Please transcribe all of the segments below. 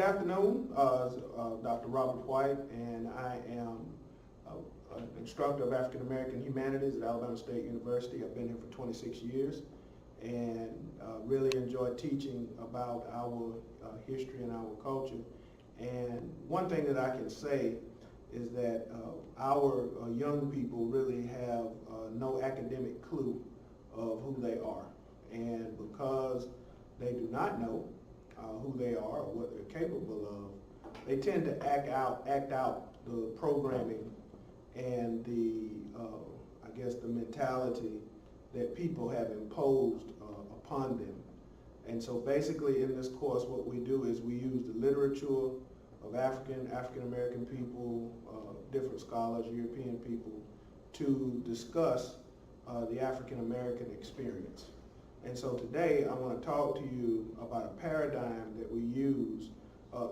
Good afternoon, Dr. Robert White, and I am an instructor of African American Humanities at Alabama State University. I've been here for 26 years and really enjoy teaching about our history and our culture. And one thing that I can say is that our young people really have no academic clue of who they are. And because they do not know who they are or what they're capable of, they tend to act out the programming and the, I guess, the mentality that people have imposed upon them. And so basically in this course what we do is we use the literature of African American people, different scholars, European people, to discuss the African American experience. And so today I want to talk to you about a paradigm that we use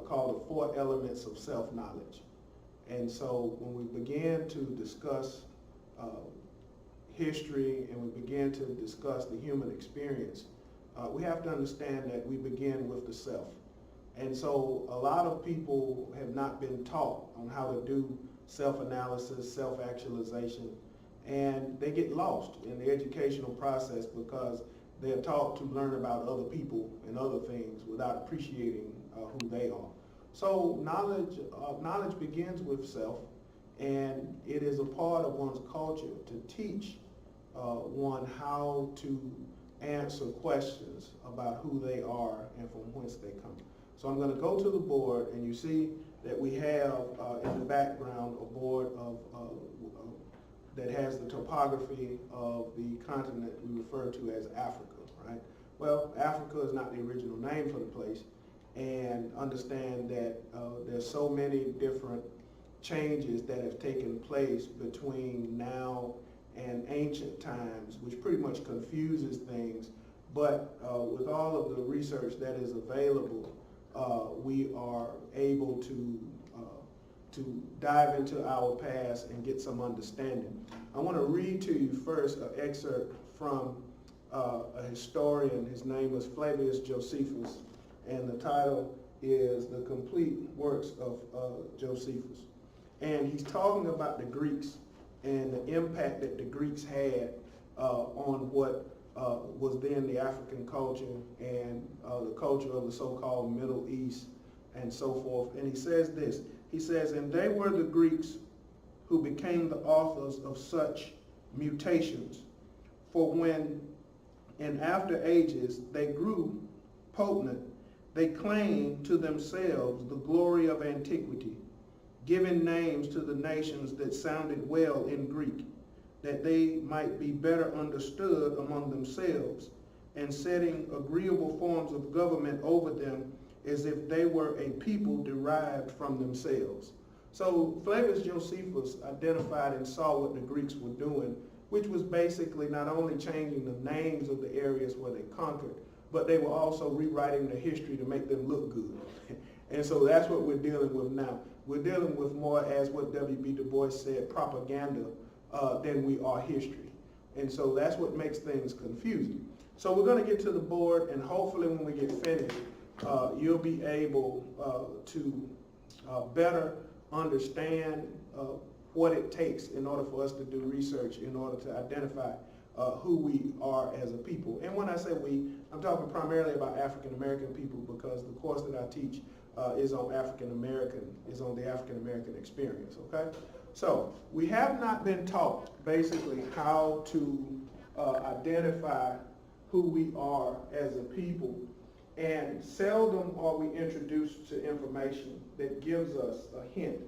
called the 4 elements of self-knowledge. And so when we begin to discuss history and we begin to discuss the human experience, we have to understand that we begin with the self. And so a lot of people have not been taught on how to do self-analysis, self-actualization, and they get lost in the educational process because they're taught to learn about other people and other things without appreciating who they are. So knowledge begins with self, and it is a part of one's culture to teach one how to answer questions about who they are and from whence they come. So I'm going to go to the board, and you see that we have in the background a board that has the topography of the continent we refer to as Africa, right? Well, Africa is not the original name for the place, and understand that there's so many different changes that have taken place between now and ancient times, which pretty much confuses things. But with all of the research that is available, we are able to dive into our past and get some understanding. I want to read to you first an excerpt from a historian. His name is Flavius Josephus, and the title is The Complete Works of Josephus. And he's talking about the Greeks and the impact that the Greeks had on what was then the African culture and the culture of the so-called Middle East and so forth. And he says this, he says, "And they were the Greeks who became the authors of such mutations, for when in after ages they grew potent, they claimed to themselves the glory of antiquity, giving names to the nations that sounded well in Greek, that they might be better understood among themselves, and setting agreeable forms of government over them as if they were a people derived from themselves." So Flavius Josephus identified and saw what the Greeks were doing, which was basically not only changing the names of the areas where they conquered, but they were also rewriting the history to make them look good. And so that's what we're dealing with now. We're dealing with more, as what W.B. Du Bois said, propaganda than we are history. And so that's what makes things confusing. So we're going to get to the board, and hopefully when we get finished, you'll be able to better understand what it takes in order for us to do research, in order to identify who we are as a people. And when I say we, I'm talking primarily about African American people, because the course that I teach is on the African American experience, okay? So we have not been taught basically how to identify who we are as a people, and seldom are we introduced to information that gives us a hint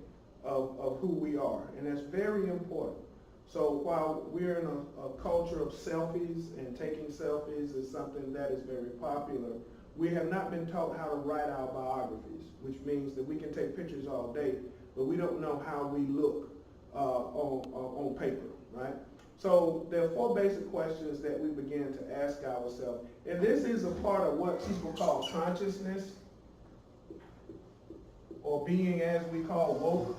of who we are, and that's very important. So while we're in a culture of selfies, and taking selfies is something that is very popular, we have not been taught how to write our biographies, which means that we can take pictures all day, but we don't know how we look on paper, right? So there are 4 basic questions that we begin to ask ourselves, and this is a part of what people call consciousness, or being, as we call, woke.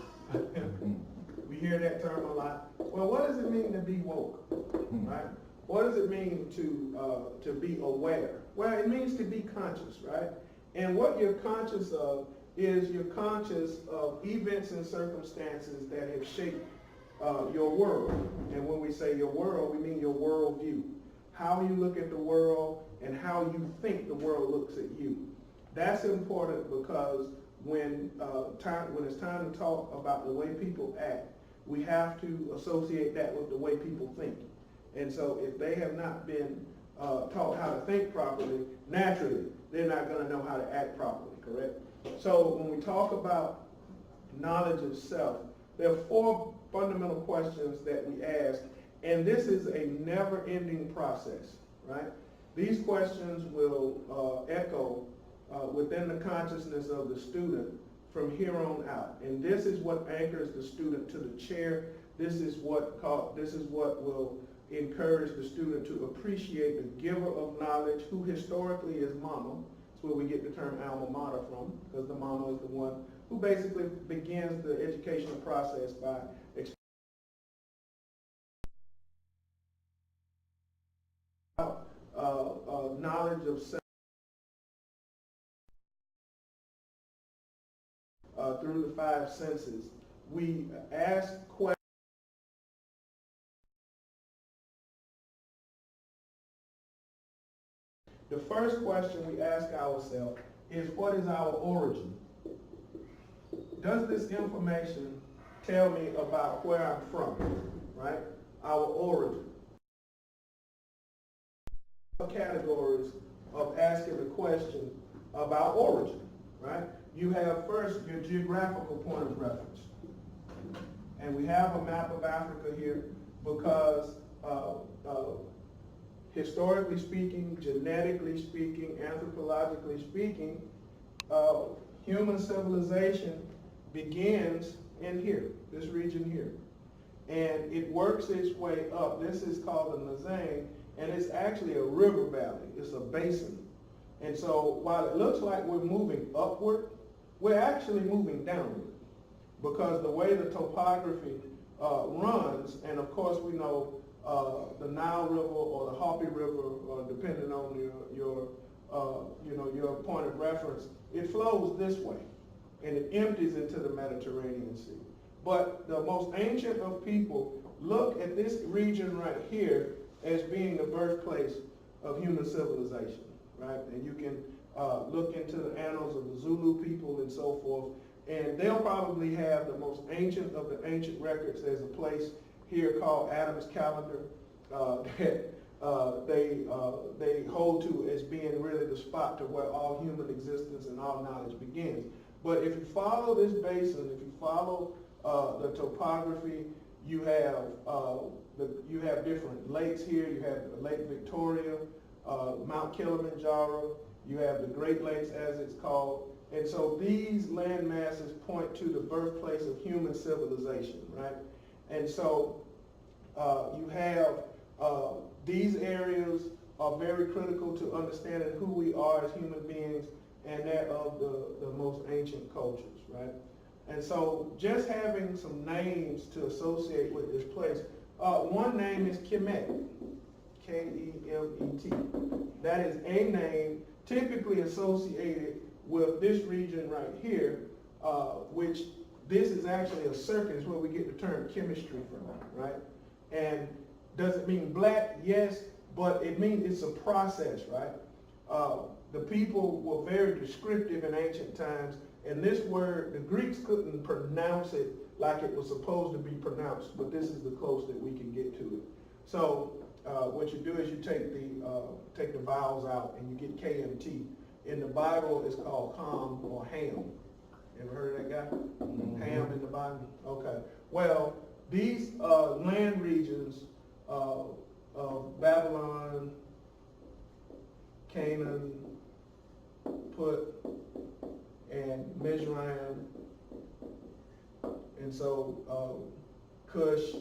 We hear that term a lot. Well, what does it mean to be woke, right? What does it mean to be aware? Well, it means to be conscious, right? And what you're conscious of is you're conscious of events and circumstances that have shaped your world. And when we say your world, we mean your worldview. How you look at the world and how you think the world looks at you. That's important because when it's time to talk about the way people act, we have to associate that with the way people think. And so if they have not been taught how to think properly, naturally, they're not going to know how to act properly, correct? So when we talk about knowledge of self, there are 4 fundamental questions that we ask, and this is a never-ending process, right? These questions will echo within the consciousness of the student from here on out, and this is what anchors the student to the chair. This is what will encourage the student to appreciate the giver of knowledge, who historically is mama. That's where we get the term alma mater from, because the mama is the one who basically begins the educational process by knowledge of self through the 5 senses. We ask questions. The first question we ask ourselves is, what is our origin? Does this information tell me about where I'm from, right? Our origin. Categories of asking the question about origin, right? You have first your geographical point of reference. And we have a map of Africa here because historically speaking, genetically speaking, anthropologically speaking, human civilization begins in here, this region here. And it works its way up. This is called the Nzang, and it's actually a river valley. It's a basin. And so while it looks like we're moving upward, we're actually moving downward, because the way the topography runs, and of course we know the Nile River or the Hopi River, depending on your point of reference, it flows this way, and it empties into the Mediterranean Sea. But the most ancient of people look at this region right here as being the birthplace of human civilization, right? And you can look into the annals of the Zulu people and so forth, and they'll probably have the most ancient of the ancient records. There's a place here called Adam's Calendar that they hold to as being really the spot to where all human existence and all knowledge begins. But if you follow this basin, if you follow the topography, you have different lakes here. You have Lake Victoria, Mount Kilimanjaro. You have the Great Lakes, as it's called. And so these land masses point to the birthplace of human civilization, right? And so you have these areas are very critical to understanding who we are as human beings, and that of the most ancient cultures, right? And so just having some names to associate with this place. One name is Kemet, K-E-M-E-T. That is a name typically associated with this region right here, which this is actually a circuit, is where we get the term chemistry from, right? And does it mean black? Yes, but it means it's a process, right? The people were very descriptive in ancient times, and this word, the Greeks couldn't pronounce it like it was supposed to be pronounced, but this is the close that we can get to it. So what you do is you take the vowels out and you get KMT. In the Bible, it's called Ham or Ham. Ever heard of that guy? Mm-hmm. Ham in the Bible? Okay. Well, these land regions of Babylon, Canaan, Put, and Mizraim, and so Cush,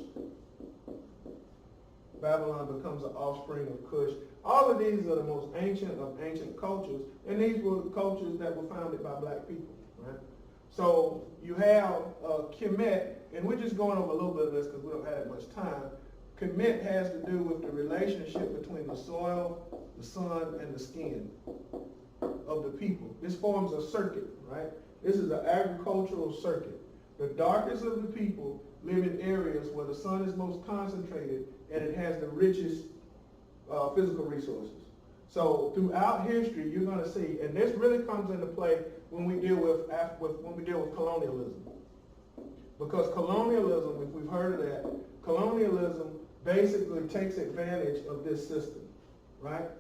Babylon becomes an offspring of Cush. All of these are the most ancient of ancient cultures, and these were cultures that were founded by black people, right? So you have Kemet, and we're just going over a little bit of this because we don't have that much time. Kemet has to do with the relationship between the soil, the sun, and the skin of the people. This forms a circuit, right? This is an agricultural circuit. The darkest of the people live in areas where the sun is most concentrated and it has the richest physical resources. So throughout history, you're going to see, and this really comes into play when we deal with colonialism. Because colonialism, if we've heard of that, colonialism basically takes advantage of this system, right?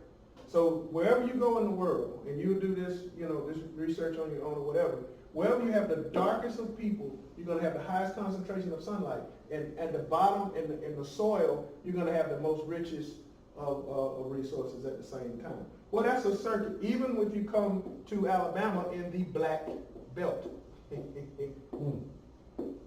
So wherever you go in the world, and you do this, this research on your own or whatever, wherever you have the darkest of people, you're going to have the highest concentration of sunlight. And at the bottom, in the soil, you're going to have the most richest of resources at the same time. Well, that's a circuit. Even if you come to Alabama in the Black Belt.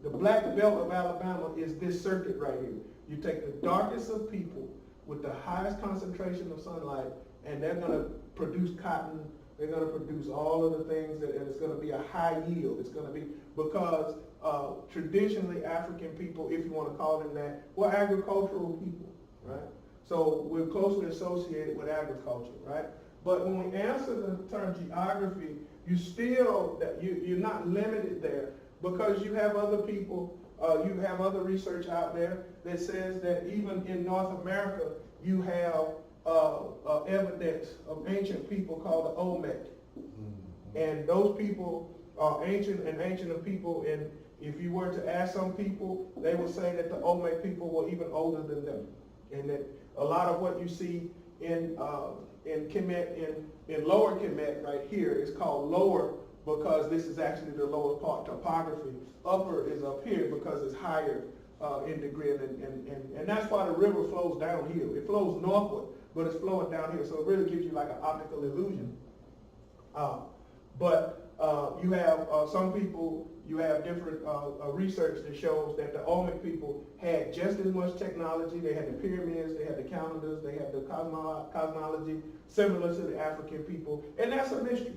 The Black Belt of Alabama is this circuit right here. You take the darkest of people with the highest concentration of sunlight, and they're going to produce cotton. They're going to produce all of the things, and it's going to be a high yield. It's going to be because traditionally African people, if you want to call them that, were agricultural people, right? So we're closely associated with agriculture, right? But when we answer the term geography, you're not limited there because you have other people, you have other research out there that says that even in North America, you have evidence of ancient people called the Olmec. Mm-hmm. And those people are ancient of people, and if you were to ask some people, they would say that the Olmec people were even older than them. And that a lot of what you see in Kemet, in Lower Kemet right here is called lower because this is actually the lower part topography. Upper is up here because it's higher in degree, and that's why the river flows downhill. It flows northward, but it's flowing downhill, so it really gives you like an optical illusion. But you have some people, you have different research that shows that the Olmec people had just as much technology. They had the pyramids, they had the calendars, they had the cosmology similar to the African people, and that's a mystery,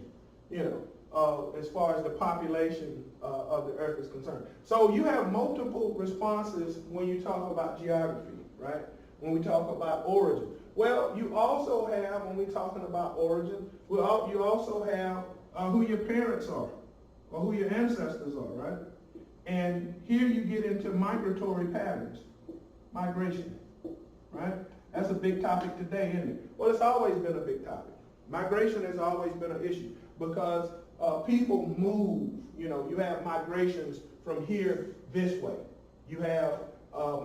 as far as the population of the earth is concerned. So you have multiple responses when you talk about geography, right? When we talk about origin. Well, you also have, when we're talking about origin, you also have who your parents are, or who your ancestors are, right? And here you get into migratory patterns, migration, right? That's a big topic today, isn't it? Well, it's always been a big topic. Migration has always been an issue because people move. You have migrations from here this way. You have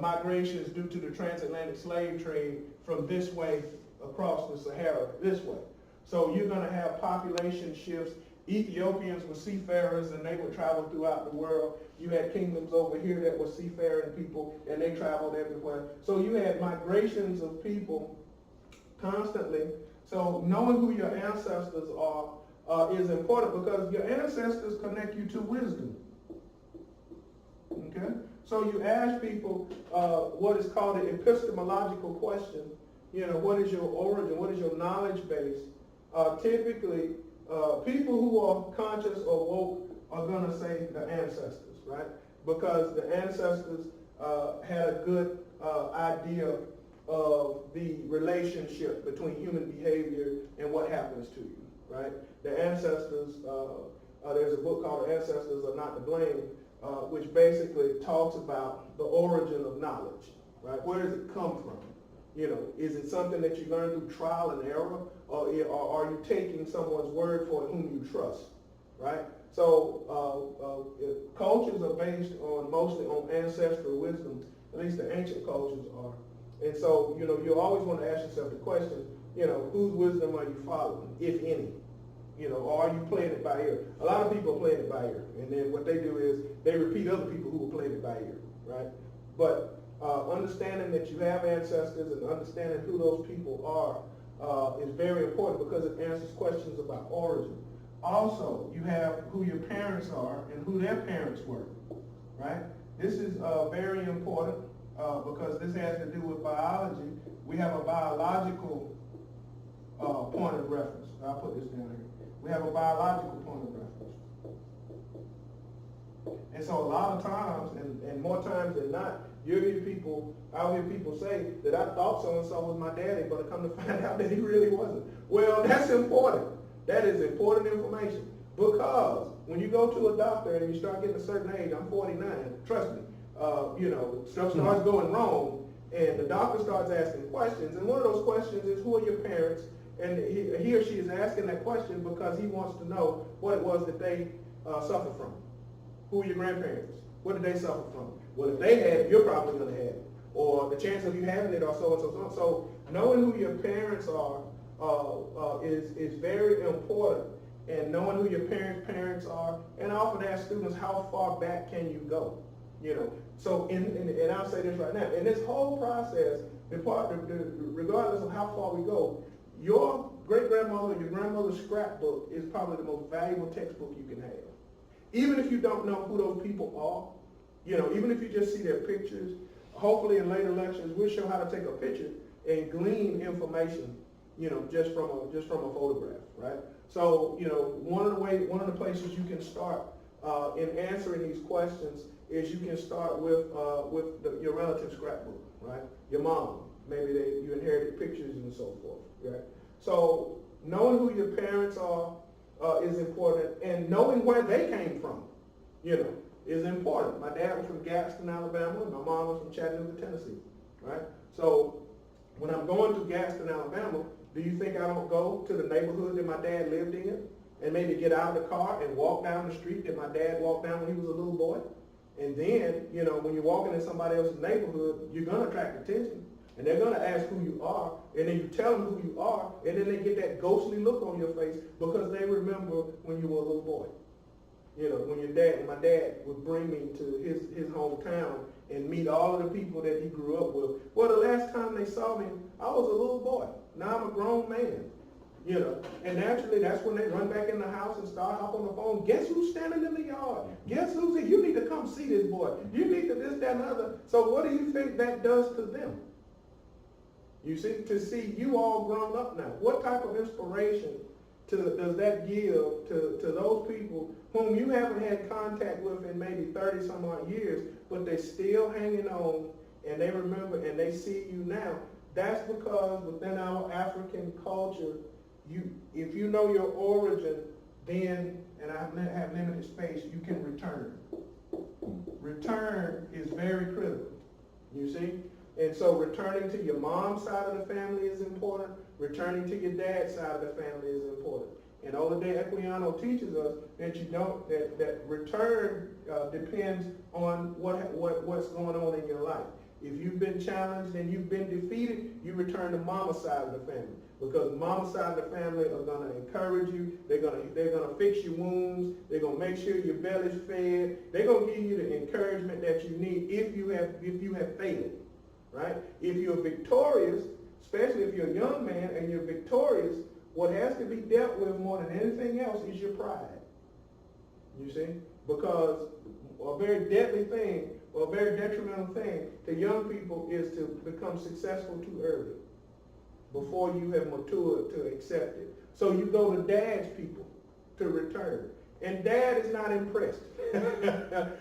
migrations due to the transatlantic slave trade from this way across the Sahara this way. So you're going to have population shifts. Ethiopians were seafarers and they would travel throughout the world. You had kingdoms over here that were seafaring people and they traveled everywhere. So you had migrations of people constantly. So knowing who your ancestors are is important because your ancestors connect you to wisdom. Okay? So you ask people what is called an epistemological question. What is your origin? What is your knowledge base? Typically, people who are conscious or woke are going to say the ancestors, right? Because the ancestors had a good idea of the relationship between human behavior and what happens to you, right? The ancestors, there's a book called Ancestors Are Not to Blame, which basically talks about the origin of knowledge, right? Where does it come from? Is it something that you learn through trial and error, or are you taking someone's word for it whom you trust, right? So cultures are based mostly on ancestral wisdom, at least the ancient cultures are. And so, you always want to ask yourself the question, whose wisdom are you following, if any? Or are you playing it by ear? A lot of people are playing it by ear, and then what they do is they repeat other people who were playing it by ear, right? But understanding that you have ancestors and understanding who those people are is very important because it answers questions about origin. Also, you have who your parents are and who their parents were, right? This is very important because this has to do with biology. We have a biological point of reference. I'll put this down here. We have a biological point of reference. And so a lot of times, and more times than not, I'll hear people say that I thought so-and-so was my daddy, but I come to find out that he really wasn't. Well, that's important. That is important information because when you go to a doctor and you start getting a certain age, I'm 49, trust me, stuff starts going wrong, and the doctor starts asking questions, and one of those questions is, who are your parents? And he or she is asking that question because he wants to know what it was that they suffered from. Who are your grandparents? What did they suffer from? Well, if they had it, you're probably going to have it. Or the chance of you having it are so and so and so. So knowing who your parents are is very important. And knowing who your parents are, and I often ask students, how far back can you go? So and I'll say this right now, in this whole process, regardless of how far we go, your great-grandmother, your grandmother's scrapbook is probably the most valuable textbook you can have. Even if you don't know who those people are, even if you just see their pictures, hopefully in later lectures we'll show how to take a picture and glean information, just from a photograph, right? So, one of the places you can start in answering these questions is you can start with your relative's scrapbook, right? Your mom, maybe you inherited pictures and so forth, right? So knowing who your parents are is important, and knowing where they came from, is important. My dad was from Gadsden, Alabama, and my mom was from Chattanooga, Tennessee, right? So when I'm going to Gadsden, Alabama, do you think I don't go to the neighborhood that my dad lived in and maybe get out of the car and walk down the street that my dad walked down when he was a little boy? And then, when you're walking in somebody else's neighborhood, you're going to attract attention. And they're going to ask who you are, and then you tell them who you are, and then they get that ghostly look on your face because they remember when you were a little boy. When my dad would bring me to his hometown and meet all of the people that he grew up with. Well, the last time they saw me, I was a little boy. Now I'm a grown man. And naturally, that's when they run back in the house and start hopping on the phone. Guess who's standing in the yard? Guess who's here? You need to come see this boy. You need to this, that, and the other. So what do you think that does to them? You see, to see you all grown up now. What type of inspiration does that give to those people whom you haven't had contact with in maybe 30 some odd years, but they're still hanging on, and they remember and they see you now? That's because within our African culture, if you know your origin, then, and I have limited space, you can return. Return is very critical, you see? And so returning to your mom's side of the family is important. Returning to your dad's side of the family is important. And Olade Equiano teaches us that that return depends on what's going on in your life. If you've been challenged and you've been defeated, you return to mama's side of the family, because mama's side of the family are going to encourage you. They're going to fix your wounds. They're going to make sure your belly's fed. They're going to give you the encouragement that you need if you have failed. Right? If you're victorious, especially if you're a young man and you're victorious, what has to be dealt with more than anything else is your pride. You see? Because a very deadly thing, or a very detrimental thing to young people is to become successful too early, before you have matured to accept it. So you go to dad's people to return. And dad is not impressed. Dad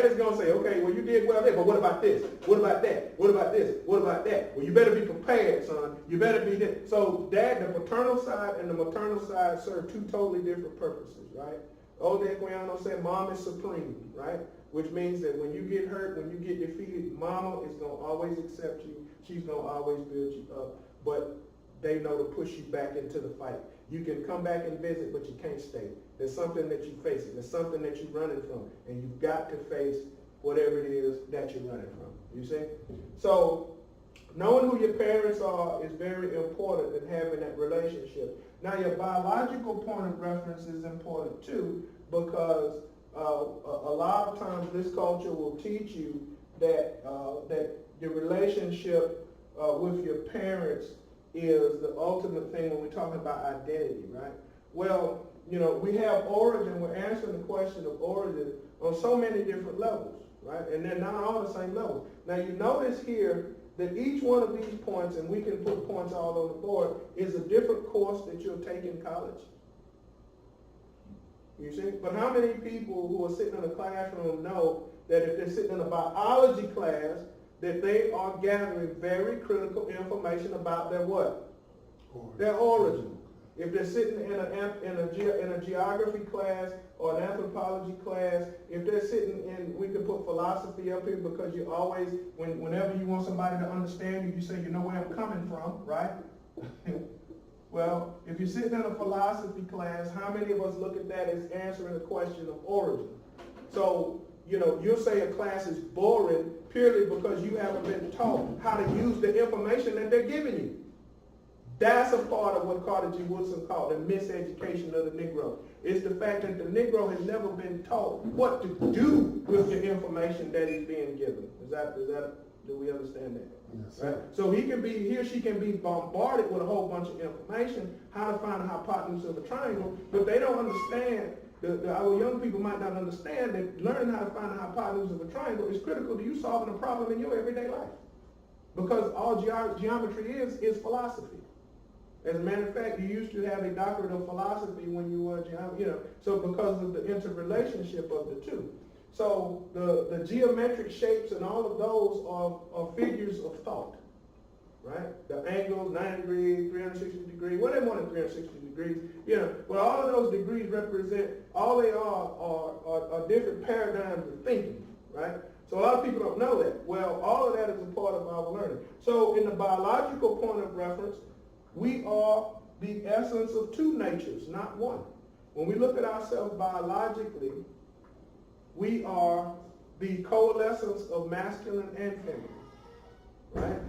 is going to say, okay, well, you did well there, but what about this? What about that? What about this? What about that? Well, you better be prepared, son. You better be this. So dad, the paternal side and the maternal side serve two totally different purposes, right? Old Equiano said mom is supreme, right? Which means that when you get hurt, when you get defeated, mama is going to always accept you. She's going to always build you up. But they know to push you back into the fight. You can come back and visit, but you can't stay. There's something that you're facing. There's something that you're running from. And you've got to face whatever it is that you're running from. You see? So knowing who your parents are is very important in having that relationship. Now, your biological point of reference is important too, because a lot of times this culture will teach you that your relationship with your parents is the ultimate thing when we're talking about identity, right? Well, we have origin. We're answering the question of origin on so many different levels, right? And they're not all the same levels. Now, you notice here that each one of these points, and we can put points all on the board, is a different course that you'll take in college. You see? But how many people who are sitting in a classroom know that if they're sitting in a biology class, that they are gathering very critical information about their what? Their origin. If they're sitting in a geography class or an anthropology class, if they're sitting in, we can put philosophy up here because you always, whenever you want somebody to understand you, you say, you know where I'm coming from, right? Well, if you're sitting in a philosophy class, how many of us look at that as answering the question of origin? So, you'll say a class is boring purely because you haven't been taught how to use the information that they're giving you. That's a part of what Carter G. Woodson called the miseducation of the Negro. It's the fact that the Negro has never been taught what to do with the information that is being given. Do we understand that? Yes, right? So he or she can be bombarded with a whole bunch of information, how to find the hypotenuse of a triangle, but they don't understand. Our young people might not understand that learning how to find the hypotenuse of a triangle is critical to you solving a problem in your everyday life. Because all geometry is philosophy. As a matter of fact, you used to have a doctorate of philosophy when you were, so because of the interrelationship of the two. So the geometric shapes and all of those are figures of thought, right? The angles, 90 degrees, 360 degrees, whatever more than 360 degrees, but all of those degrees represent, all they are different paradigms of thinking, right? So a lot of people don't know that. Well, all of that is a part of our learning. So in the biological point of reference, we are the essence of two natures, not one. When we look at ourselves biologically, we are the coalescence of masculine and feminine, right?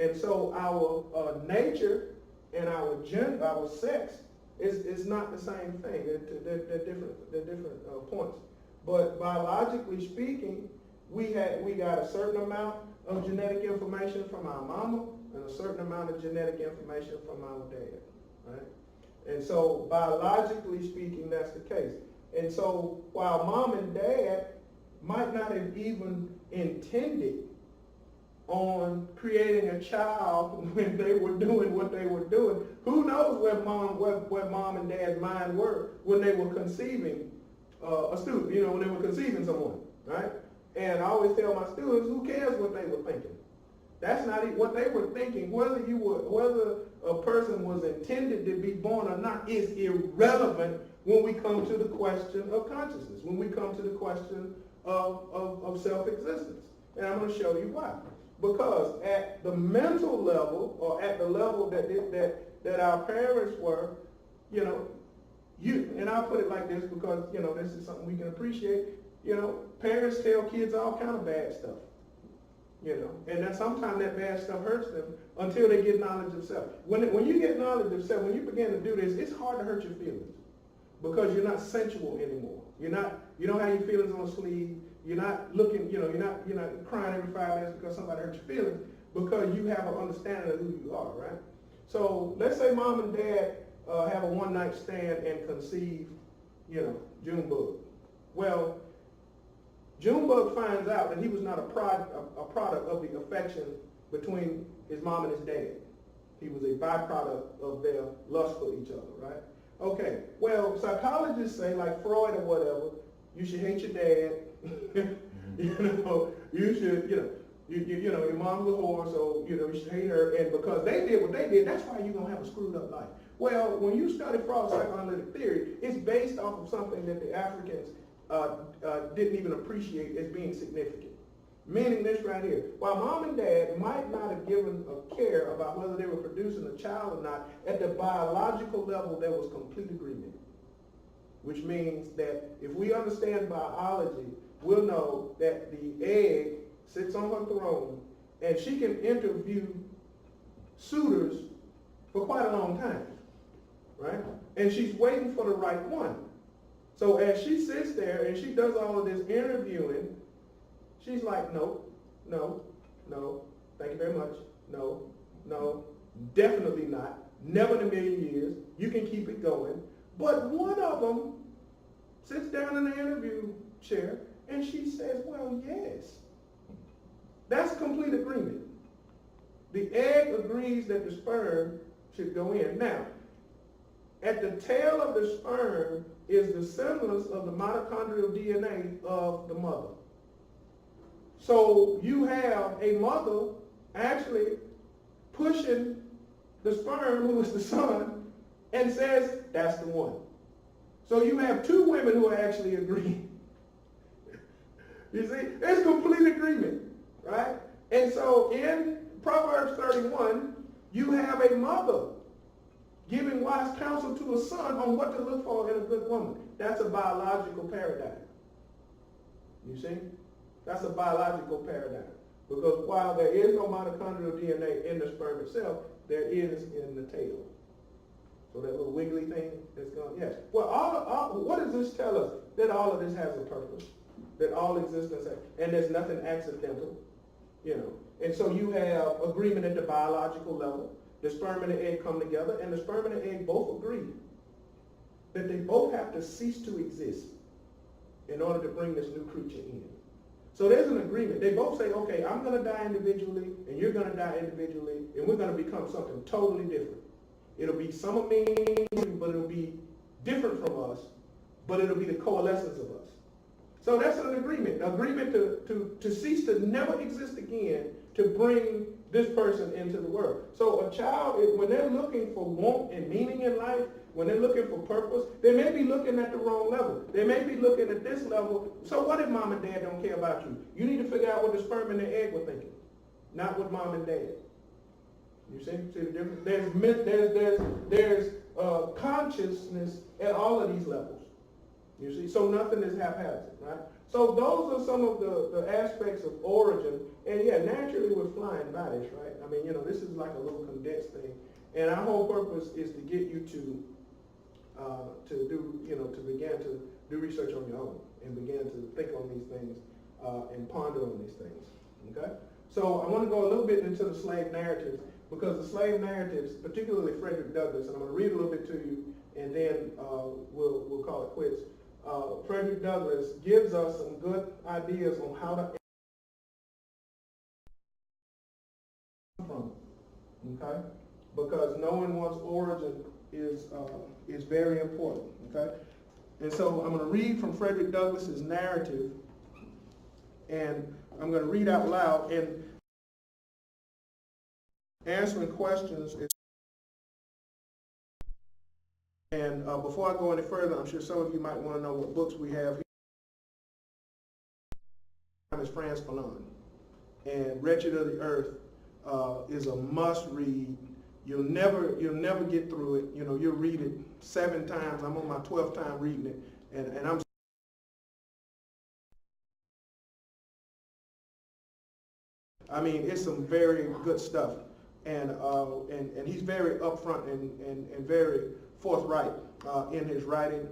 And so our nature and our gender, our sex, is not the same thing. They're different points. But biologically speaking, we got a certain amount of genetic information from our mama and a certain amount of genetic information from our dad, right? And so biologically speaking, that's the case. And so while mom and dad might not have even intended on creating a child when they were doing what they were doing, who knows where mom and dad's mind were when they were conceiving a student, when they were conceiving someone, right? And I always tell my students, who cares what they were thinking? That's not what they were thinking. Whether a person was intended to be born or not is irrelevant when we come to the question of consciousness, when we come to the question of self-existence. And I'm going to show you why. Because at the mental level, or at the level that our parents were, and I'll put it like this because, this is something we can appreciate, parents tell kids all kind of bad stuff. And then sometimes that bad stuff hurts them until they get knowledge of self. When you get knowledge of self, when you begin to do this, it's hard to hurt your feelings because you're not sensual anymore. You don't have your feelings on the sleeve. You're not looking, you're not crying every 5 minutes because somebody hurt your feelings because you have an understanding of who you are, right? So let's say mom and dad have a one-night stand and conceive, Junebug. Well, Junebug finds out that he was not a product of the affection between his mom and his dad. He was a byproduct of their lust for each other, right? Okay, well, psychologists say, like Freud or whatever, you should hate your dad. You should, your mom's a whore, so, you should hate her. And because they did what they did, that's why you're going to have a screwed up life. Well, when you study Freud's psychoanalytic theory, it's based off of something that the Africans didn't even appreciate as being significant. Meaning this right here. While mom and dad might not have given a care about whether they were producing a child or not, at the biological level there was complete agreement. Which means that if we understand biology, we'll know that the egg sits on her throne and she can interview suitors for quite a long time, right? And she's waiting for the right one. So as she sits there and she does all of this interviewing, she's like, no, thank you very much, no, definitely not, never in a million years, you can keep it going. But one of them sits down in the interview chair and she says, well, yes. That's complete agreement. The egg agrees that the sperm should go in. Now, at the tail of the sperm is the semblance of the mitochondrial DNA of the mother. So you have a mother actually pushing the sperm, who is the son, and says that's the one. So you have two women who are actually agreeing. You see, it's complete agreement, right? And so in Proverbs 31, you have a mother giving wise counsel to a son on what to look for in a good woman. That's a biological paradigm. You see? That's a biological paradigm. Because while there is no mitochondrial DNA in the sperm itself, there is in the tail. So that little wiggly thing that's going, yes. Well, what does this tell us? That all of this has a purpose. That all existence has, and there's nothing accidental, you know. And so you have agreement at the biological level. The sperm and the egg come together, and the sperm and the egg both agree that they both have to cease to exist in order to bring this new creature in. So there's an agreement. They both say, okay, I'm going to die individually, and you're going to die individually, and we're going to become something totally different. It'll be some of me, but it'll be different from us, but it'll be the coalescence of us. So that's an agreement to cease to never exist again, to bring this person into the world. So a child, when they're looking for want and meaning in life, when they're looking for purpose, they may be looking at the wrong level. They may be looking at this level. So what if mom and dad don't care about you? You need to figure out what the sperm and the egg were thinking, not what mom and dad. You see the difference? There's consciousness at all of these levels. You see, so nothing is haphazard, right? So those are some of the aspects of origin. And yeah, naturally we're flying by this, right? I mean, you know, this is like a little condensed thing. And our whole purpose is to get you to begin to do research on your own and begin to think on these things and ponder on these things, okay? So I want to go a little bit into the slave narratives, because the slave narratives, particularly Frederick Douglass, and I'm going to read a little bit to you, and then we'll call it quits. Frederick Douglass gives us some good ideas on how to from, okay? Because knowing one's origin is very important, okay? And so I'm going to read from Frederick Douglass's narrative, and I'm going to read out loud, and answering questions. And before I go any further, I'm sure some of you might want to know what books we have here. My name is Franz Fanon, and Wretched of the Earth is a must-read. You'll never get through it. You know, you'll read it 7 times. I'm on my 12th time reading it, and I'm. I mean, it's some very good stuff, and he's very upfront and very forthright in his writing.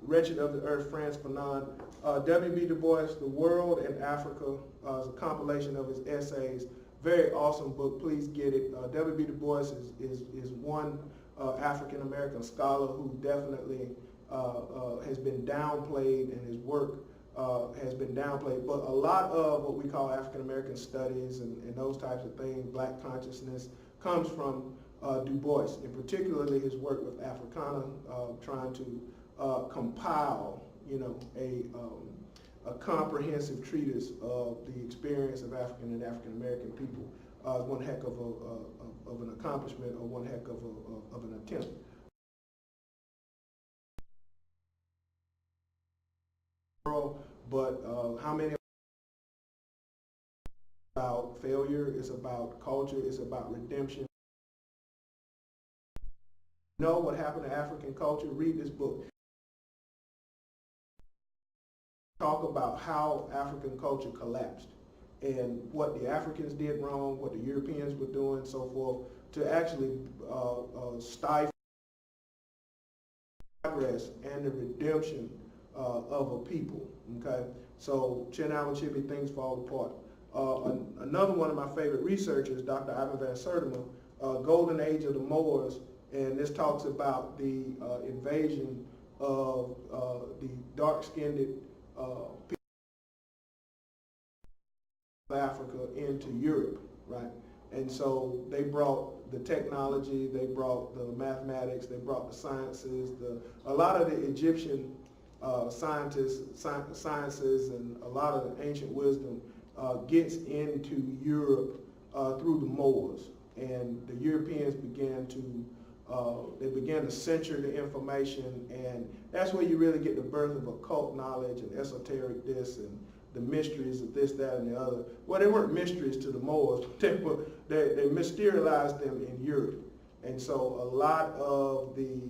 Wretched of the Earth, Franz Fanon. W.B. Du Bois, The World and Africa is a compilation of his essays. Very awesome book. Please get it. W.B. Du Bois is one African American scholar who definitely has been downplayed, and his work has been downplayed. But a lot of what we call African American studies and those types of things, Black consciousness, comes from Du Bois, and particularly his work with Africana, trying to compile, you know, a comprehensive treatise of the experience of African and African American people. One heck of an accomplishment, or one heck of an attempt. But how many? About failure, it's about culture, it's about redemption. Know what happened to African culture? Read this book. Talk about how African culture collapsed and what the Africans did wrong, what the Europeans were doing, so forth, to actually stifle progress and the redemption of a people, okay? So Chin-Allen Chibi, Things Fall Apart. Another one of my favorite researchers, Dr. Ivan Van Sertima, Golden Age of the Moors, and this talks about the invasion of the dark-skinned people of Africa into Europe, right? And so they brought the technology, they brought the mathematics, they brought the sciences, a lot of the Egyptian sciences and a lot of the ancient wisdom gets into Europe through the Moors, and the Europeans began to They began to censor the information, and that's where you really get the birth of occult knowledge and esoteric this and the mysteries of this, that, and the other. Well, they weren't mysteries to the Moors, but they mysterialized them in Europe. And so a lot of the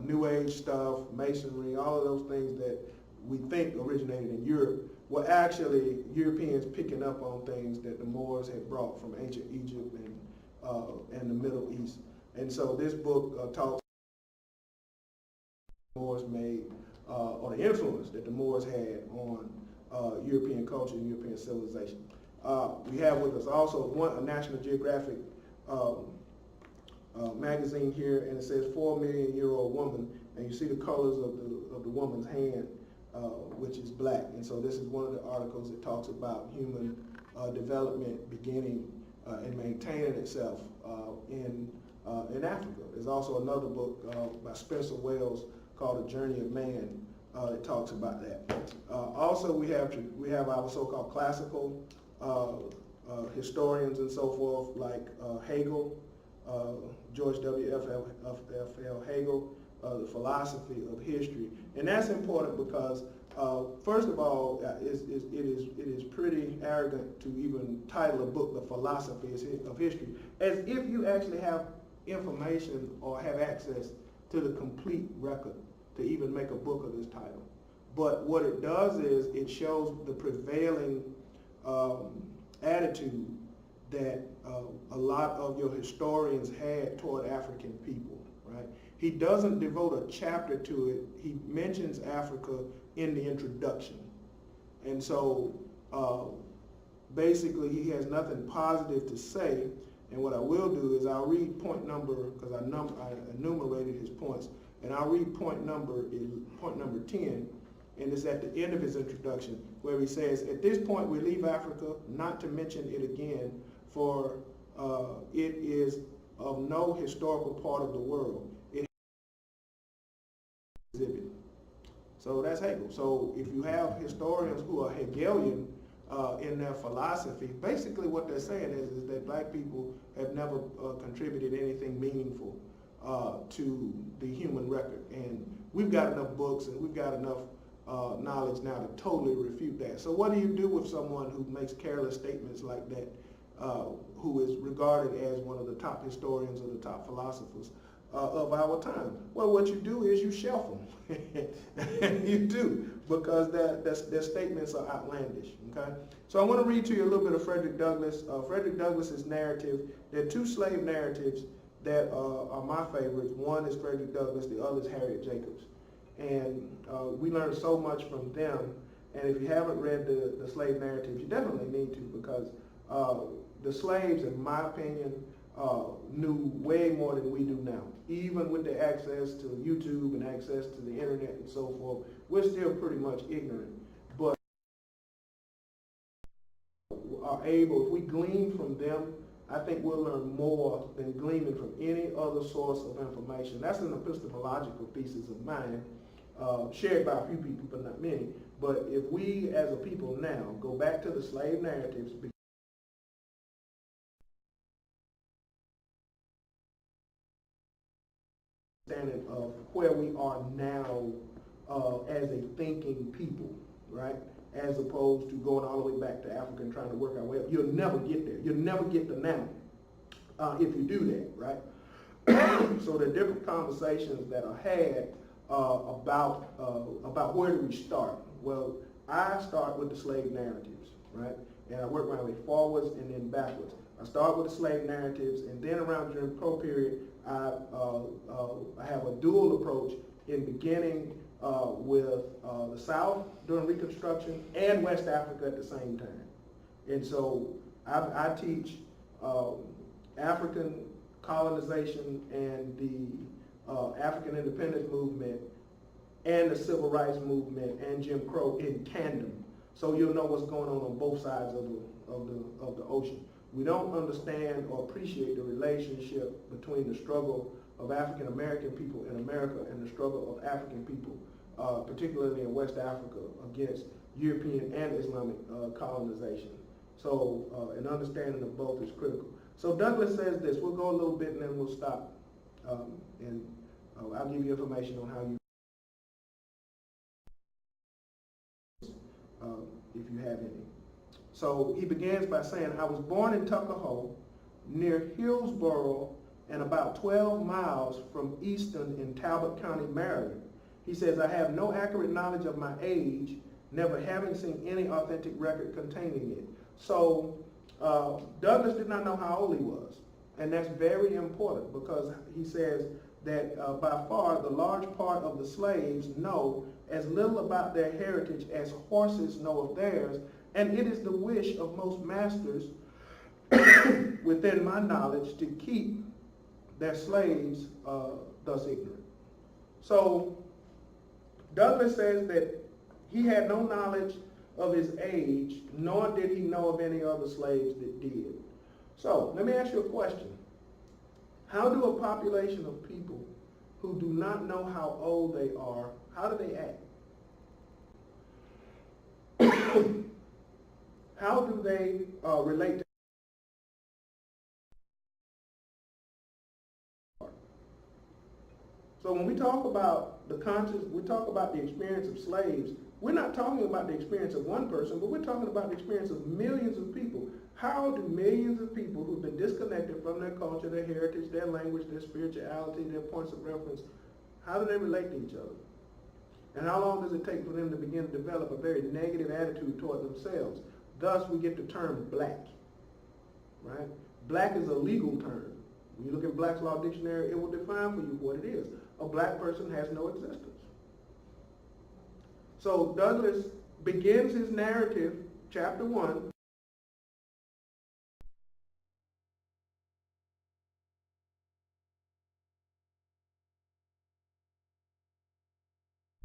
New Age stuff, Masonry, all of those things that we think originated in Europe were actually Europeans picking up on things that the Moors had brought from ancient Egypt and the Middle East. And so this book talks the Moors made, or the influence that the Moors had on European culture and European civilization. We have with us also a National Geographic magazine here, and it says 4 million-year-old woman, and you see the colors of the woman's hand, which is black. And so this is one of the articles that talks about human development beginning and maintaining itself in Africa. There's also another book by Spencer Wells called A Journey of Man that talks about that. Also, we have our so-called classical historians and so forth, like Hegel, George W.F.L. Hegel, the philosophy of history. And that's important because, first of all, it is pretty arrogant to even title a book The Philosophy of History, as if you actually have information or have access to the complete record to even make a book of this title. But what it does is it shows the prevailing attitude that a lot of your historians had toward African people, right? He doesn't devote a chapter to it. He mentions Africa in the introduction. And so basically he has nothing positive to say. And what I will do is I'll read point number, because I enumerated his points, and I'll read point number 10, and it's at the end of his introduction, where he says, at this point we leave Africa, not to mention it again, for it is of no historical part of the world. It has exhibit. So that's Hegel. So if you have historians who are Hegelian in their philosophy, basically what they're saying is that black people have never contributed anything meaningful to the human record. And we've got enough books and we've got enough knowledge now to totally refute that. So what do you do with someone who makes careless statements like that, who is regarded as one of the top historians or the top philosophers of our time? Well, what you do is you shelf them. You do, because their statements are outlandish, okay? So I want to read to you a little bit of Frederick Douglass. Frederick Douglass's narrative, there are two slave narratives that are my favorites. One is Frederick Douglass, the other is Harriet Jacobs. And we learned so much from them. And if you haven't read the slave narratives, you definitely need to, because the slaves, in my opinion, knew way more than we do now. Even with the access to YouTube and access to the internet and so forth, we're still pretty much ignorant. But are able, if we glean from them, I think we'll learn more than gleaming from any other source of information. That's an epistemological thesis of mine, shared by a few people, but not many. But if we as a people now go back to the slave narratives, understanding of where we are now as a thinking people, right? As opposed to going all the way back to Africa and trying to work our way up. You'll never get there. You'll never get to now if you do that, right? So there are different conversations that are had about where do we start. Well, I start with the slave narratives, right? And I work my way forwards and then backwards. I start with the slave narratives, and then around Jim Crow period, I have a dual approach in beginning with the South during Reconstruction and West Africa at the same time. And so I teach African colonization and the African independence movement and the civil rights movement and Jim Crow in tandem. So you'll know what's going on both sides of the ocean. We don't understand or appreciate the relationship between the struggle of African American people in America and the struggle of African people, particularly in West Africa, against European and Islamic colonization. So an understanding of both is critical. So Douglass says this. We'll go a little bit and then we'll stop and I'll give you information on how you, if you have any. So he begins by saying, I was born in Tuckahoe, near Hillsborough, and about 12 miles from Easton in Talbot County, Maryland. He says, I have no accurate knowledge of my age, never having seen any authentic record containing it. So Douglas did not know how old he was. And that's very important because he says that by far the large part of the slaves know as little about their heritage as horses know of theirs. And it is the wish of most masters, within my knowledge, to keep their slaves thus ignorant. So Douglas says that he had no knowledge of his age, nor did he know of any other slaves that did. So let me ask you a question. How do a population of people who do not know how old they are, how do they act? How do they relate to? So when we talk about the conscious, we talk about the experience of slaves, we're not talking about the experience of one person, but we're talking about the experience of millions of people. How do millions of people who've been disconnected from their culture, their heritage, their language, their spirituality, their points of reference, how do they relate to each other? And how long does it take for them to begin to develop a very negative attitude toward themselves? Thus, we get the term black, right? Black is a legal term. When you look at Black's Law Dictionary, it will define for you what it is. A black person has no existence. So Douglas begins his narrative, chapter 1,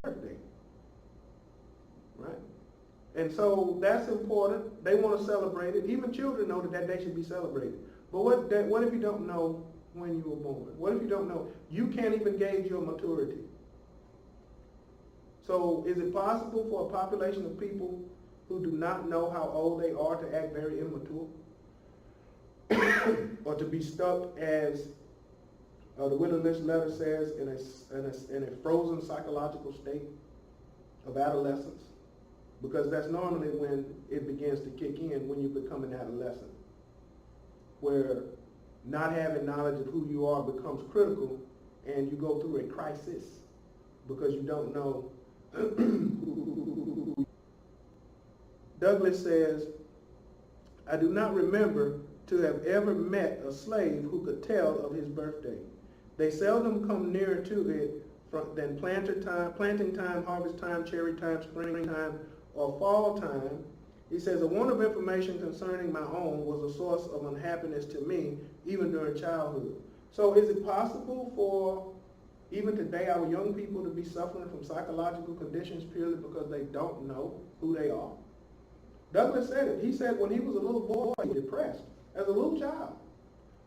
birthday, right? And so that's important. They want to celebrate it. Even children know that that day should be celebrated. But what if you don't know when you were born? What if you don't know? You can't even gauge your maturity. So is it possible for a population of people who do not know how old they are to act very immature? Or to be stuck, as the Willie Lynch letter says, in a frozen psychological state of adolescence? Because that's normally when it begins to kick in, when you become an adolescent, where not having knowledge of who you are becomes critical, and you go through a crisis because you don't know. Douglas says, I do not remember to have ever met a slave who could tell of his birthday. They seldom come nearer to it than planting time, harvest time, cherry time, spring time, or fall time. He says, a want of information concerning my own was a source of unhappiness to me, even during childhood. So is it possible for, even today, our young people to be suffering from psychological conditions purely because they don't know who they are? Douglas said it. He said when he was a little boy, he was depressed as a little child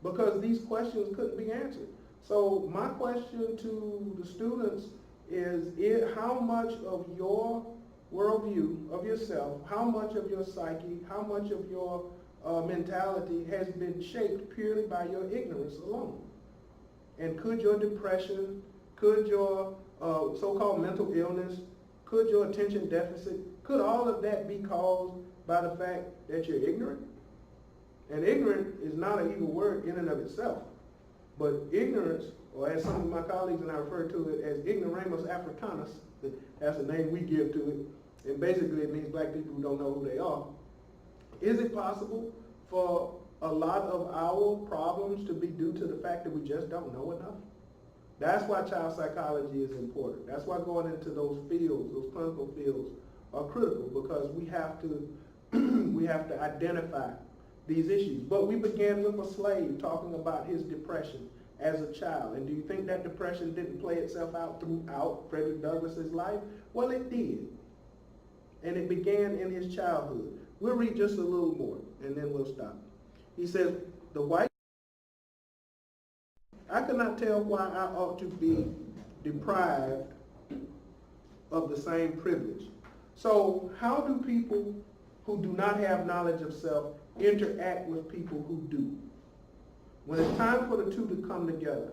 because these questions couldn't be answered. So my question to the students is how much of your worldview of yourself, how much of your psyche, how much of your mentality has been shaped purely by your ignorance alone? And could your depression, could your so-called mental illness, could your attention deficit, could all of that be caused by the fact that you're ignorant? And ignorant is not an evil word in and of itself. But ignorance, or as some of my colleagues and I refer to it as ignoramus africanus, that's the name we give to it, and basically it means black people who don't know who they are. Is it possible for a lot of our problems to be due to the fact that we just don't know enough? That's why child psychology is important. That's why going into those fields, those clinical fields, are critical, because we have to we have to identify these issues. But we began with a slave talking about his depression as a child. And do you think that depression didn't play itself out throughout Frederick Douglass's life? Well, it did. And it began in his childhood. We'll read just a little more, and then we'll stop. He says, the white, I cannot tell why I ought to be deprived of the same privilege. So how do people who do not have knowledge of self interact with people who do? When it's time for the two to come together,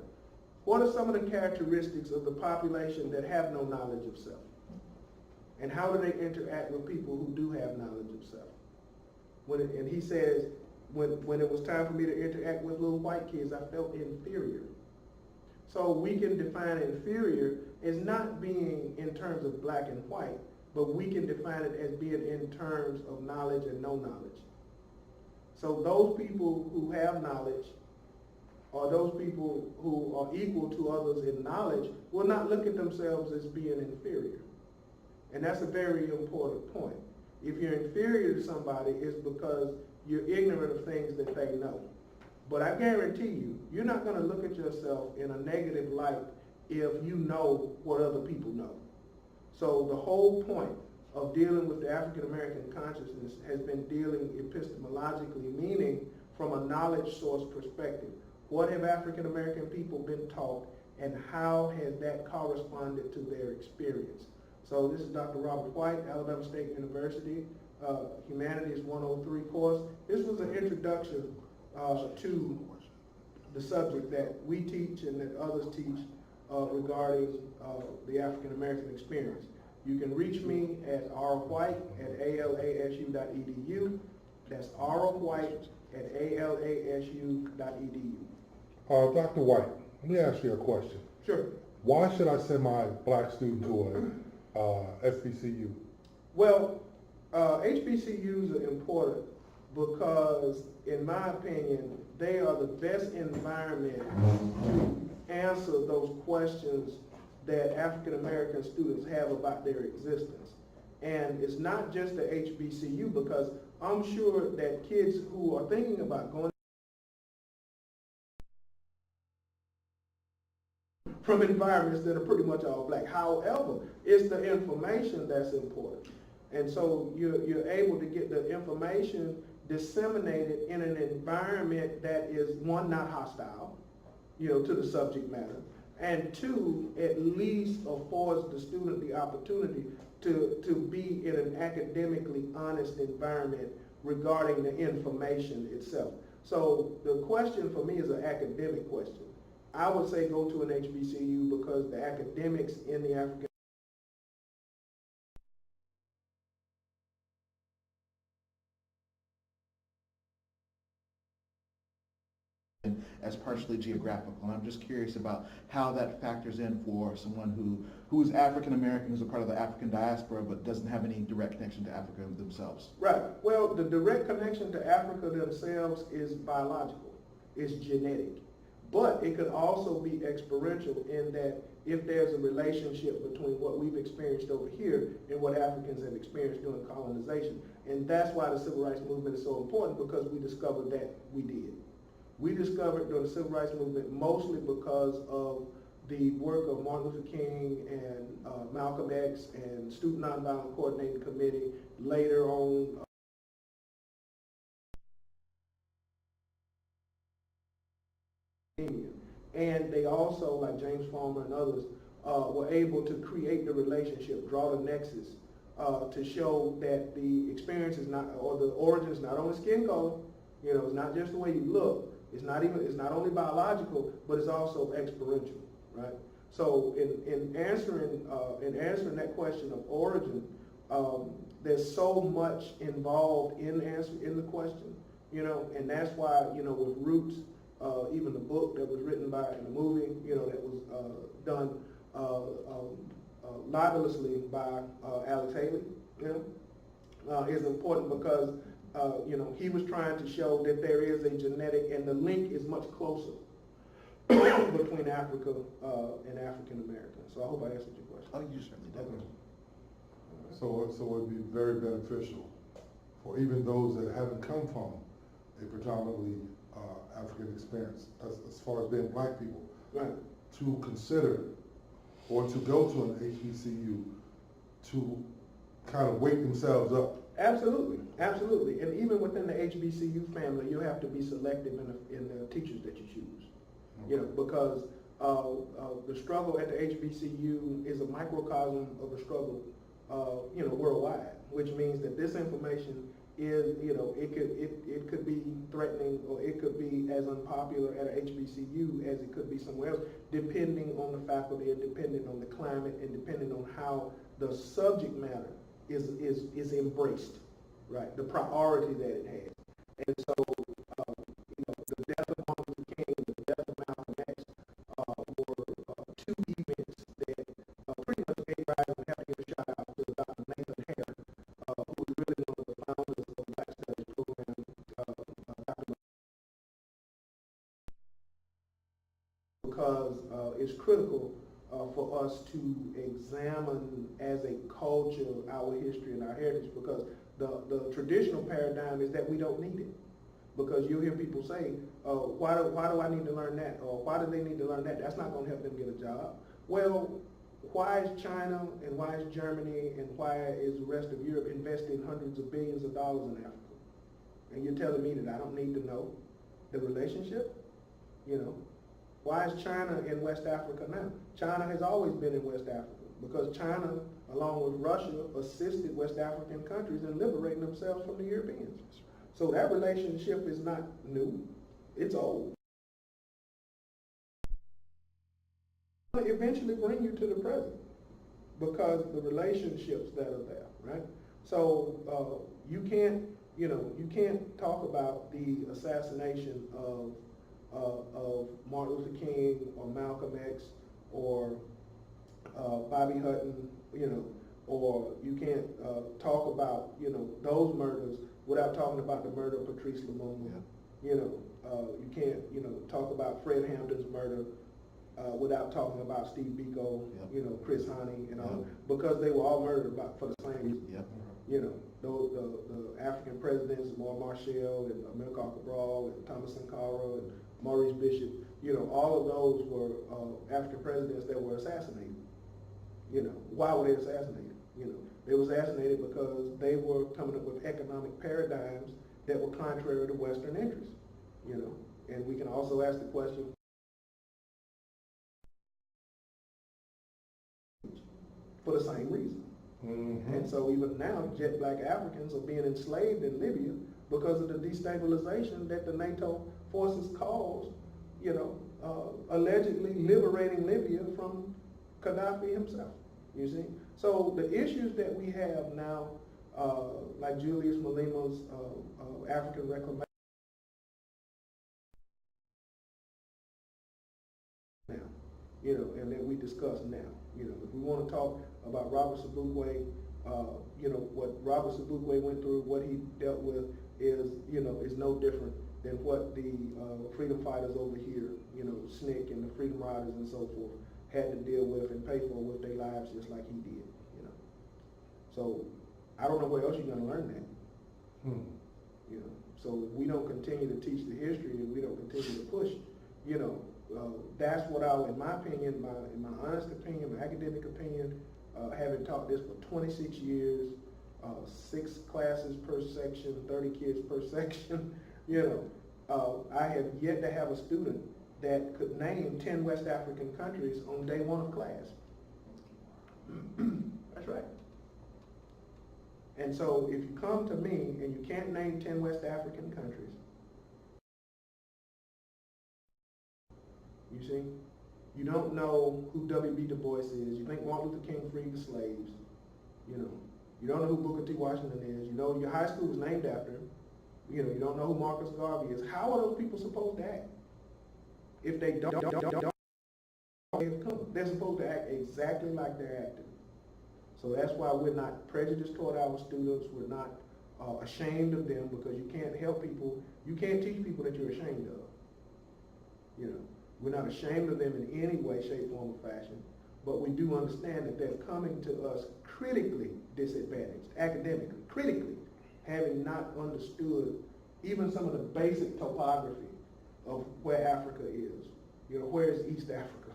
what are some of the characteristics of the population that have no knowledge of self? And how do they interact with people who do have knowledge of self? And he says, when it was time for me to interact with little white kids, I felt inferior. So we can define inferior as not being in terms of black and white, but we can define it as being in terms of knowledge and no knowledge. So those people who have knowledge, or those people who are equal to others in knowledge, will not look at themselves as being inferior. And that's a very important point. If you're inferior to somebody, it's because you're ignorant of things that they know. But I guarantee you, you're not going to look at yourself in a negative light if you know what other people know. So the whole point of dealing with the African American consciousness has been dealing epistemologically, meaning from a knowledge source perspective. What have African American people been taught, and how has that corresponded to their experience? So this is Dr. Robert White, Alabama State University, Humanities 103 course. This was an introduction to the subject that we teach and that others teach regarding the African American experience. You can reach me at rwhite@alasu.edu. That's rwhite@alasu.edu. Dr. White, let me ask you a question. Sure. Why should I send my black student to a HBCU? Well, HBCUs are important because, in my opinion, they are the best environment to answer those questions that African American students have about their existence. And it's not just the HBCU, because I'm sure that kids who are thinking about going from environments that are pretty much all black. However, it's the information that's important. And so you're able to get the information disseminated in an environment that is, one, not hostile, to the subject matter, and two, at least affords the student the opportunity to be in an academically honest environment regarding the information itself. So the question for me is an academic question. I would say go to an HBCU because the academics in the African as partially geographical. And I'm just curious about how that factors in for someone who is African American, who's a part of the African diaspora, but doesn't have any direct connection to Africa themselves. Right. Well, the direct connection to Africa themselves is biological. It's genetic. But it could also be experiential in that if there's a relationship between what we've experienced over here and what Africans have experienced during colonization. And that's why the civil rights movement is so important, because we discovered that we did. We discovered during the civil rights movement mostly because of the work of Martin Luther King and Malcolm X and Student Nonviolent Coordinating Committee, later on and they also, like James Farmer and others, were able to create the relationship, draw the nexus, to show that the experience is not, or the origin is not only skin color, it's not just the way you look, it's not only biological, but it's also experiential, right? So in answering that question of origin, there's so much involved in the question, and that's why, with Roots, even the book that was written by, and the movie, that was done libelously by Alex Haley, is important because, he was trying to show that there is a genetic, and the link is much closer between Africa and African Americans. So I hope I answered your question. Oh, you certainly did. Okay. So it would be very beneficial for even those that haven't come from a predominantly African experience, as far as being black people, Right. to consider or to go to an HBCU to kind of wake themselves up. Absolutely, absolutely. And even within the HBCU family, you have to be selective in the teachers that you choose. Okay. Because the struggle at the HBCU is a microcosm of the struggle, worldwide, which means that this information is, it could be threatening, or it could be as unpopular at a HBCU as it could be somewhere else, depending on the faculty and depending on the climate and depending on how the subject matter is embraced, right? The priority that it has. And so, the death of Martin Luther King and the death of Malcolm X were two events that pretty much gave rise, and have to give a shout out to Dr. Nathan Hare, who was really one of the founders of the Black Studies program, because it's critical for us to examine as a culture our history and our heritage, because the traditional paradigm is that we don't need it. Because you'll hear people say, why do I need to learn that? Or why do they need to learn that? That's not going to help them get a job. Well, why is China and why is Germany and why is the rest of Europe investing hundreds of billions of dollars in Africa? And you're telling me that I don't need to know the relationship? Why is China in West Africa now? China has always been in West Africa because China, along with Russia, assisted West African countries in liberating themselves from the Europeans. So that relationship is not new, it's old. It'll eventually bring you to the present because of the relationships that are there, right? So you can't talk about the assassination of Martin Luther King or Malcolm X or Bobby Hutton, or you can't talk about, those murders without talking about the murder of Patrice Lumumba. Yeah. You can't, talk about Fred Hampton's murder without talking about Steve Biko, Chris Hani, and all, because they were all murdered for the same reason. Yeah. The African presidents, Omar Marshall and Amilcar Cabral and Thomas Sankara and Maurice Bishop, all of those were African presidents that were assassinated. Why were they assassinated? They were assassinated because they were coming up with economic paradigms that were contrary to Western interests. And we can also ask the question, for the same reason. Mm-hmm. And so even now, jet black Africans are being enslaved in Libya because of the destabilization that the NATO forces caused, allegedly liberating Libya from Gaddafi himself, you see? So the issues that we have now, like Julius Malima's African Reclamation, now, and that we discuss now. If we want to talk about Robert Sobukwe, what Robert Sobukwe went through, what he dealt with is no different than what the freedom fighters over here, SNCC and the Freedom Riders and so forth, had to deal with and pay for with their lives just like he did, So I don't know where else you're going to learn that. So if we don't continue to teach the history and we don't continue to push, that's what in my opinion, in my honest opinion, my academic opinion, having taught this for 26 years, 6 classes per section, 30 kids per section, I have yet to have a student that could name 10 West African countries on day 1 of class. That's right. And so if you come to me and you can't name 10 West African countries, you see, you don't know who W.B. Du Bois is, you think Martin Luther King freed the slaves, you don't know who Booker T. Washington is, your high school was named after him, you don't know who Marcus Garvey is. How are those people supposed to act? If they don't, they're supposed to act exactly like they're acting. So that's why we're not prejudiced toward our students. We're not ashamed of them, because you can't help people. You can't teach people that you're ashamed of. We're not ashamed of them in any way, shape, form, or fashion. But we do understand that they're coming to us critically disadvantaged, academically, critically, having not understood even some of the basic topography of where Africa is. Where is East Africa?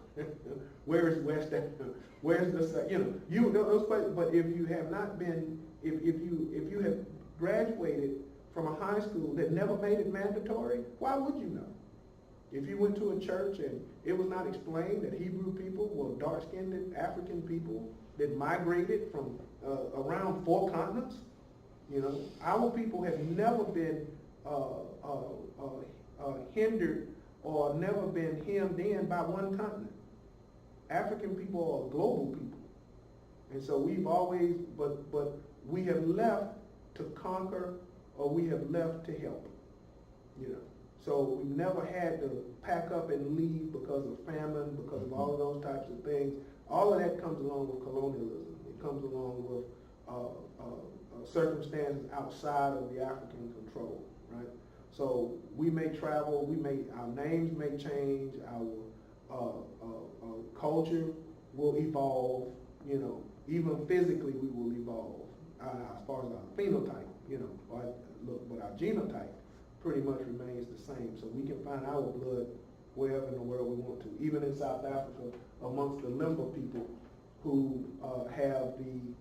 Where is West Africa? Where's the South? Those questions. But if you have not been, if you have graduated from a high school that never made it mandatory, why would you know? If you went to a church and it was not explained that Hebrew people were dark-skinned African people that migrated from around 4 continents, You know, our people have never been hindered or never been hemmed in by one continent. African people are global people. And so we've always, but we have left to conquer, or we have left to help, you know. So we've never had to pack up and leave because of famine, because of all of those types of things. All of that comes along with colonialism. It comes along with circumstances outside of the African control, right? So we may travel, our names may change, our culture will evolve, you know, even physically we will evolve as far as our phenotype, you know, but our genotype pretty much remains the same. So we can find our blood wherever in the world we want to, even in South Africa amongst the Limba people who have the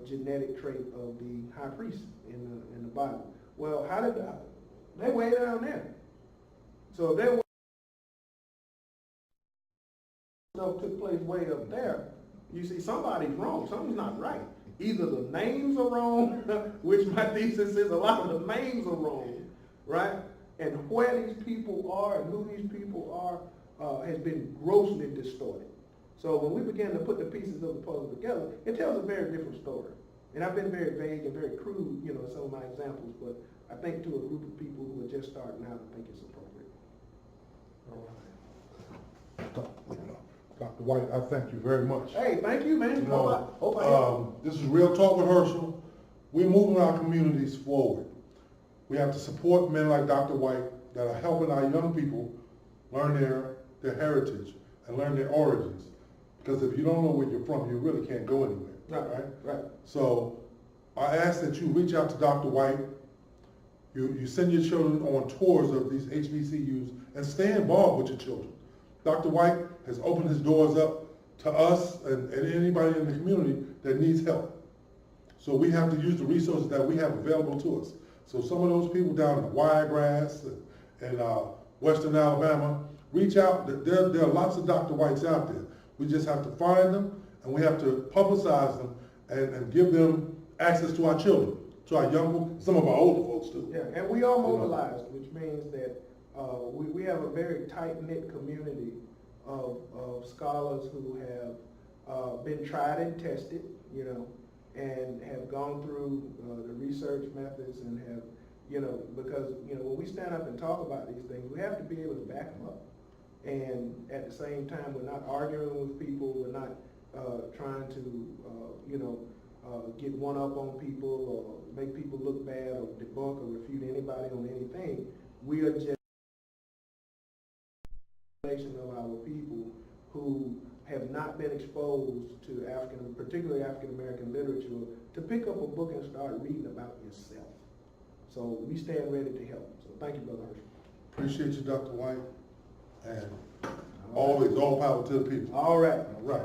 genetic trait of the high priest in the Bible. Well, how did they're way down there. So if they stuff took place way up there, you see somebody's wrong, something's not right. Either the names are wrong, which my thesis is a lot of the names are wrong, right? And where these people are and who these people are has been grossly distorted. So when we begin to put the pieces of the puzzle together, it tells a very different story. And I've been very vague and very crude, you know, in some of my examples, but I think to a group of people who are just starting out, I think it's appropriate. All right. Dr. White, I thank you very much. Hey, thank you, man. You know, Hope I helped. this is Real Talk with Herschel. We're moving our communities forward. We have to support men like Dr. White that are helping our young people learn their heritage and learn their origins. Because if you don't know where you're from, you really can't go anywhere. Right. So I ask that you reach out to Dr. White. You send your children on tours of these HBCUs and stay involved with your children. Dr. White has opened his doors up to us and anybody in the community that needs help. So we have to use the resources that we have available to us. So some of those people down in Wiregrass and Western Alabama, reach out. There are lots of Dr. Whites out there. We just have to find them, and we have to publicize them and give them access to our children, to our young people, some of our older folks too. Yeah, and we are mobilized, which means that we have a very tight-knit community of scholars who have been tried and tested, you know, and have gone through the research methods and have, you know, because, you know, when we stand up and talk about these things, we have to be able to back them up. And at the same time, we're not arguing with people, we're not trying to, you know, get one up on people or make people look bad or debunk or refute anybody on anything. We are just of our people who have not been exposed to particularly African American literature, to pick up a book and start reading about yourself. So we stand ready to help. So thank you, Brother Herschel. Appreciate you, Dr. White, and always all power to the people. All right. All right.